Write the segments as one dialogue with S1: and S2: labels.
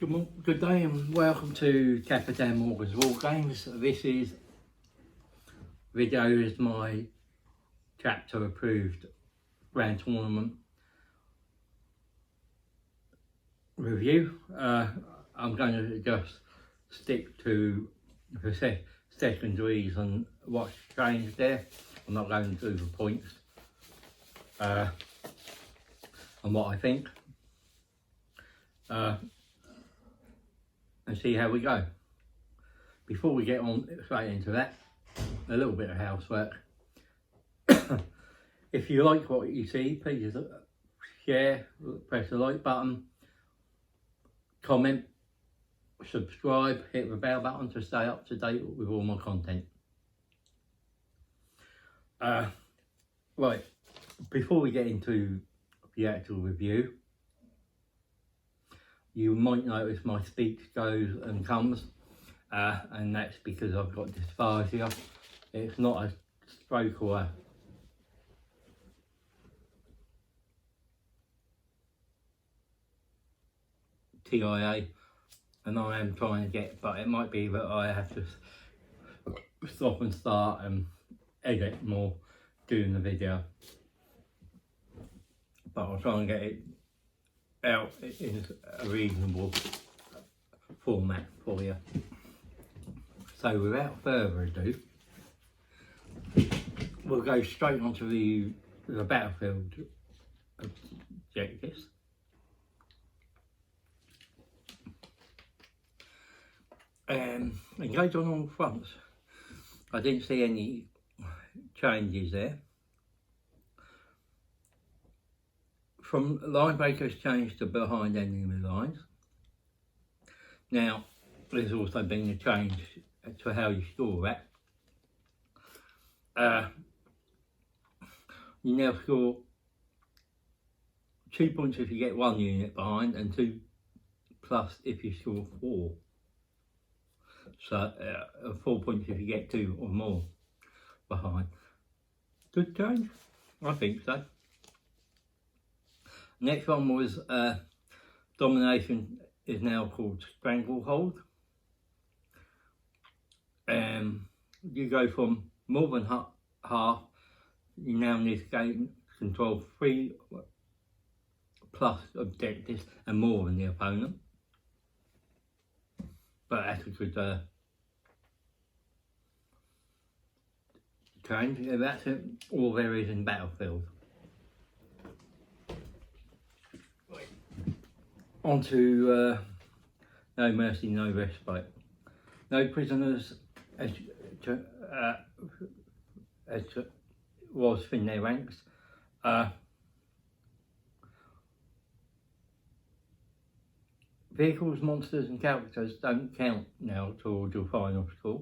S1: Good day and welcome to Capitan Morgan's War Games. This video is my chapter approved grand tournament review. I'm going to just stick to the secondaries and what's changed there. I'm not going to do the points and what I think. And see how we go. Before we get on straight into that, a little bit of housework. If you like what you see, please share, press the like button, comment, subscribe, hit the bell button to stay up to date with all my content. Right, before we get into the actual review, you might notice my speech goes and comes, and that's because I've got dysphagia. It's not a stroke or a TIA, and I am trying to get, but it might be that I have to stop and start and edit more during the video, but I'll try and get it out in a reasonable format for you. So without further ado, we'll go straight onto the battlefield objectives. Engage on all fronts. I didn't see any changes there. From line breakers changed to behind enemy lines. Now, there's also been a change to how you score that. You now score 2 points if you get 1 unit behind, and 2 plus if you score 4. So 4 points if you get 2 or more behind. Good change? I think so. Next one was domination is now called stranglehold. You go from more than half, you now need to gain control 3 plus objectives and more than the opponent. But that's a good change. That's all there is in Battlefield. On to No Mercy, No Respite. No prisoners was in their ranks. Vehicles, monsters and characters don't count now towards your final score,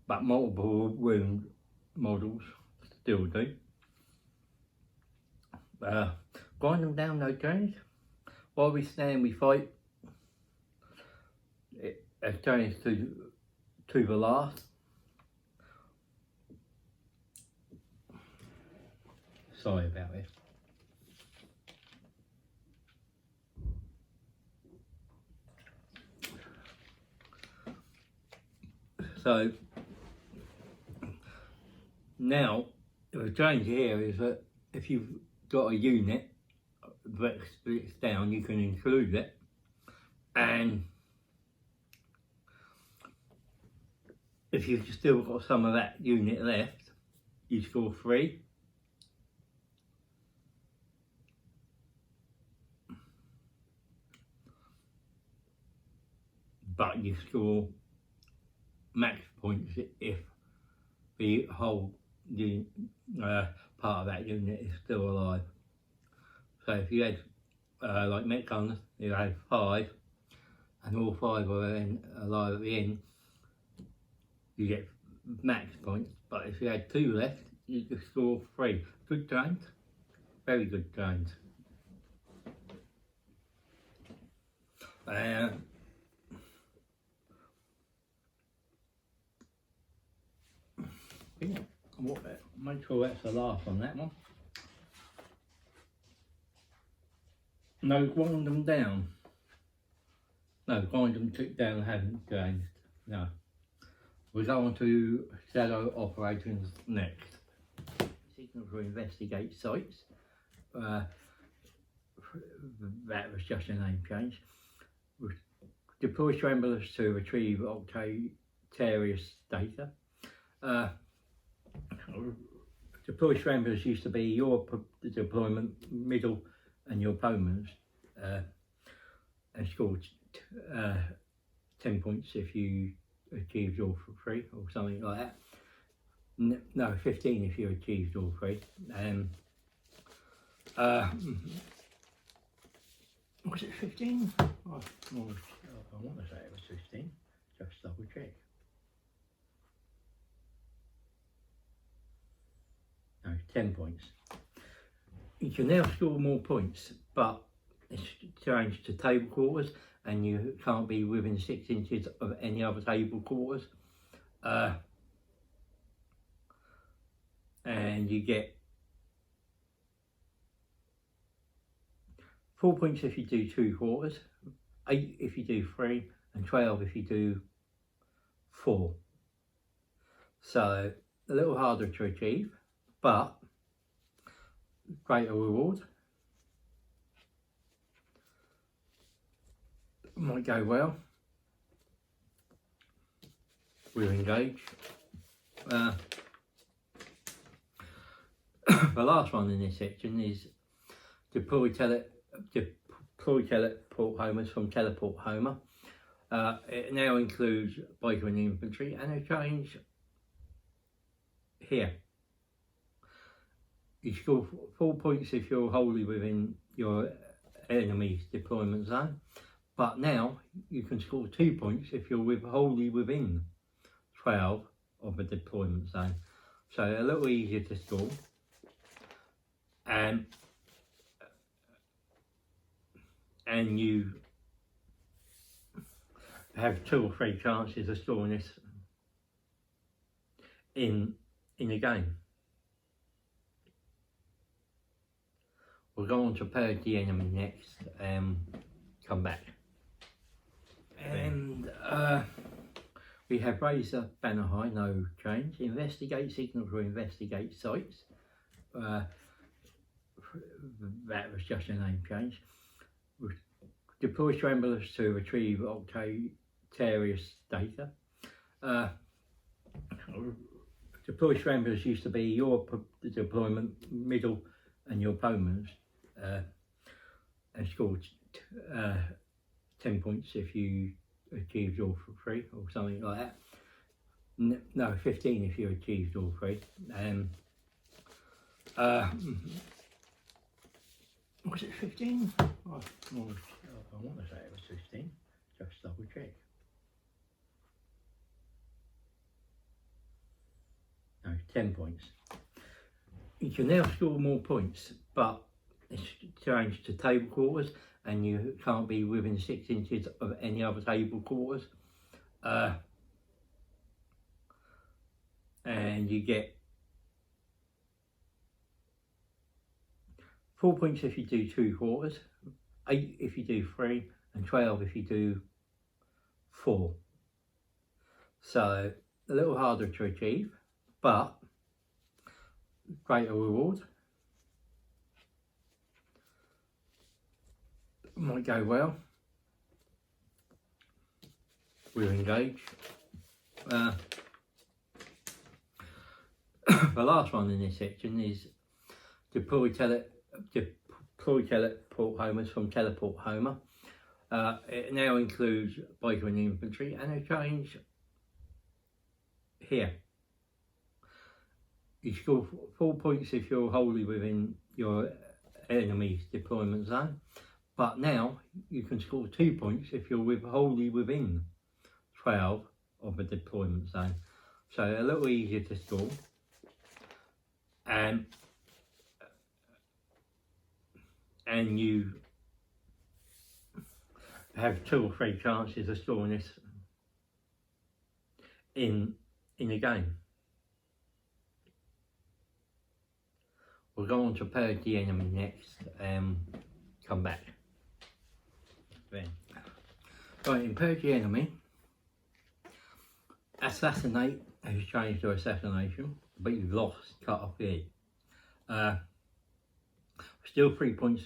S1: but multiple wound models still do. Grind them down, no change. While we stand, we fight. It has changed to the last. Sorry about this. So now the change here is that if you've got a unit that splits down, you can include it, and if you've still got some of that unit left, you score 3. But you score max points if the whole part of that unit is still alive. So if you had like mech guns, you had 5 and all 5 were alive at the end, you get max points. But if you had 2 left, you could score 3. Good change, very good change. Yeah, make sure that's the last on that one. No, grind them down. No, grind them down haven't changed. No. We're going to shadow operations next. Signals for investigate sites. That was just a name change. Deploy scramblers to retrieve octarius data. Deploy scramblers used to be your deployment middle and your opponent's, and scored 10 points if you achieved all for free or something like that. No, 15 if you achieved all three. Was it 15? I want to say it was 15. Just double check. No, 10 points. You can now score more points, but it's changed to table quarters, and you can't be within 6 inches of any other table quarters. And you get 4 points if you do 2 quarters, 8 if you do 3, and 12 if you do 4. So a little harder to achieve, but greater reward. Might go well. We'll engage. The last one in this section is deploy teleport homers from teleport homer. It now includes biker and infantry, and a change here. You score 4 points if you're wholly within your enemy's deployment zone, but now you can score 2 points if you're wholly within 12 of a deployment zone. So a little easier to score. And you have 2 or 3 chances of scoring this in a game. We'll go on to purge the enemy next and come back. And we have Razor Banner High, no change. Investigate signals or investigate sites. That was just a name change. Deploy scramblers to retrieve octarius data. Deploy scramblers used to be your deployment middle and your opponent's, and scored 10 points if you achieved all for free or something like that. No, 15 if you achieved all three. Was it 15? I want to say it was 15. Just double check. No, 10 points. You can now score more points, but it's changed to table quarters, and you can't be within 6 inches of any other table quarters. And you get 4 points if you do 2 quarters, 8 if you do 3, and 12 if you do 4. So a little harder to achieve, but greater reward. Might go well. We'll engage. The last one in this section is deploy teleport homers from teleport homer. It now includes biker and infantry, and a change here. You score 4 points if you're wholly within your enemy's deployment zone, but now you can score 2 points if you're wholly within 12 of a deployment zone. So a little easier to score. And you have 2 or 3 chances of scoring this in a game. We'll go on to purge the enemy next and come back. then. Right, encourage the enemy. Assassinate has changed to assassination, but you've lost cut off the head. Still 3 points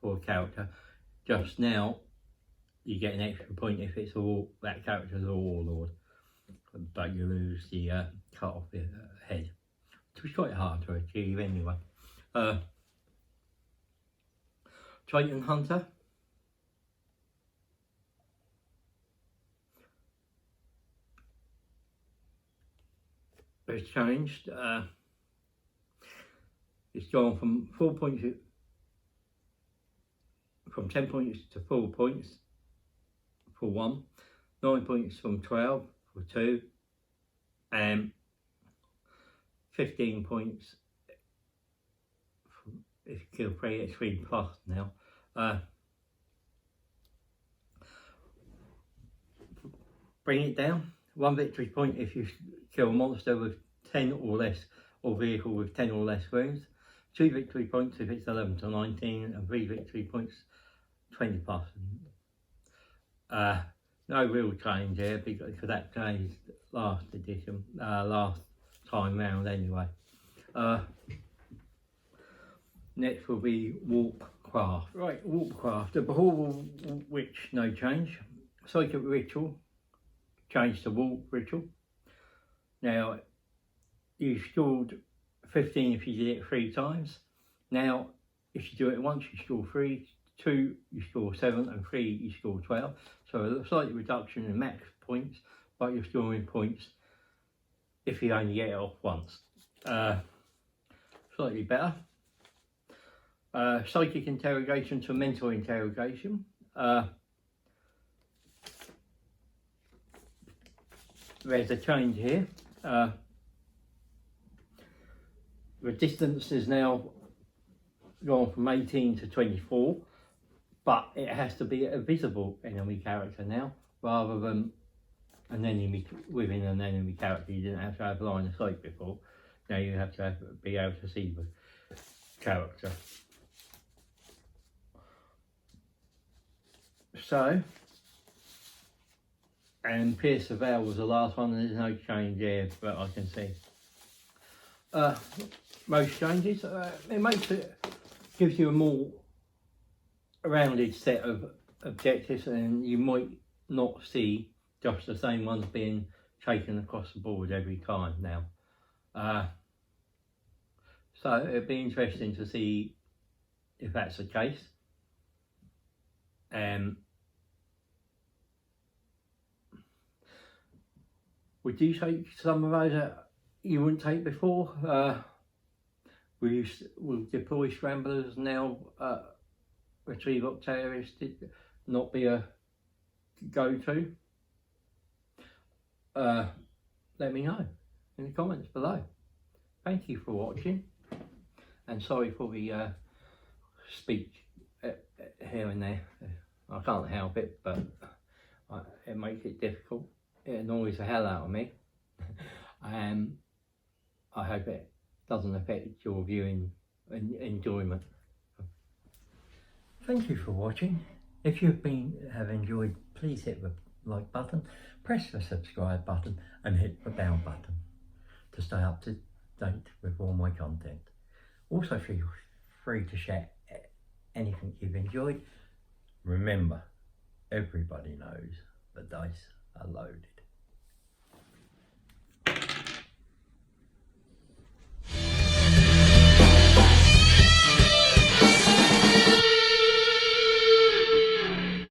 S1: for a character. Just now, you get an extra point if it's all that character's a warlord, but you lose the cut off the head, which was quite hard to achieve anyway. Titan Hunter. It's changed. It's gone from 4 points, from 10 points to 4 points for 1, 9 points from 12 for 2, and 15 points if you kill 3, it's 3 plus now. Bring it down. 1 victory point if you kill a monster with 10 or less, or vehicle with 10 or less wounds. 2 victory points if it's 11 to 19, and 3 victory points 20 plus. No real change here because that changed last edition, last time round anyway. Next will be Warpcraft. Right, Warpcraft. The Behavioural Witch, no change. Psychic Ritual, change to Warp Ritual. Now, you scored 15 if you did it 3 times. Now, if you do it once, you score 3, 2, you score 7, and 3, you score 12. So a slight reduction in max points, but you're scoring points if you only get it off once. Slightly better. Psychic Interrogation to Mental Interrogation. There's a change here. The distance is now gone from 18 to 24, but it has to be a visible enemy character now, rather than an enemy within an enemy character. You didn't have to have line of sight before. Now you have to be able to see the character. So, and Pierce the Veil was the last one, and there's no change there, but I can see. Most changes, it makes it, gives you a more rounded set of objectives, and you might not see just the same ones being taken across the board every time now. So it'd be interesting to see if that's the case. Would you take some of those that you wouldn't take before? Will deploy scramblers now retrieve Octarius not be a go-to? Let me know in the comments below. Thank you for watching, and sorry for the speech here and there. I can't help it, but it makes it difficult. It annoys the hell out of me. I hope it doesn't affect your viewing and enjoyment. Thank you for watching. If you've have enjoyed, please hit the like button, press the subscribe button, and hit the bell button to stay up to date with all my content. Also feel free to share anything you've enjoyed. Remember, everybody knows the dice are loaded.